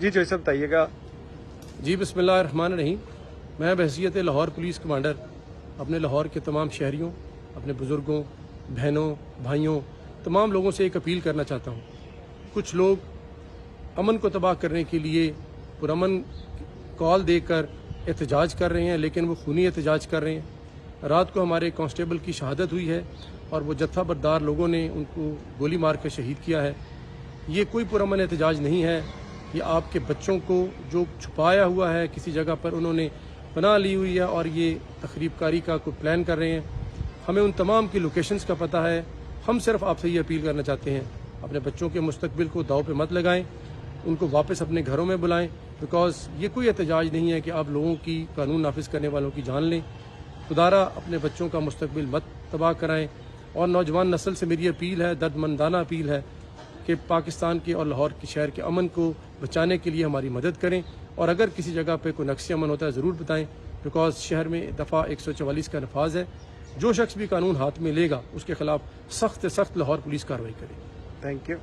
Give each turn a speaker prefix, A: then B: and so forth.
A: जी जो सब बताइएगा।
B: जी बिस्मिल्लाहिर्रहमानिर्रहीम। मैं बहैसियत लाहौर पुलिस कमांडर अपने लाहौर के तमाम शहरियों, अपने बुज़ुर्गों, बहनों, भाइयों, तमाम लोगों से एक अपील करना चाहता हूँ। कुछ लोग अमन को तबाह करने के लिए पुरअमन कॉल देकर एहतजाज कर रहे हैं, लेकिन वो खूनी एहतजाज कर रहे हैं। रात को हमारे कांस्टेबल की शहादत हुई है और वो जत्था बरदार लोगों ने उनको गोली मार कर शहीद किया है। ये कोई पुरअमन एहतजाज नहीं है, ये आपके बच्चों को जो छुपाया हुआ है किसी जगह पर उन्होंने पनाह ली हुई है और ये तखरीबकारी का कोई प्लान कर रहे हैं। हमें उन तमाम की लोकेशंस का पता है। हम सिर्फ आपसे ये अपील करना चाहते हैं, अपने बच्चों के मुस्तकबिल को दाव पे मत लगाएं, उनको वापस अपने घरों में बुलाएं, बिकॉज ये कोई एहतजाज नहीं है कि आप लोगों की, कानून नाफिज करने वालों की जान लें। खुदारा अपने बच्चों का मुस्तकबिल मत तबाह कराएं। और नौजवान नस्ल से मेरी अपील है, दर्दमंदाना अपील है कि पाकिस्तान के और लाहौर के शहर के अमन को बचाने के लिए हमारी मदद करें। और अगर किसी जगह पे कोई नक्श अमन होता है ज़रूर बताएं, बिकॉज शहर में दफ़ा 144 का नफाज है। जो शख्स भी कानून हाथ में लेगा उसके खिलाफ सख्त से सख्त लाहौर पुलिस कार्रवाई करे।
A: Thank you.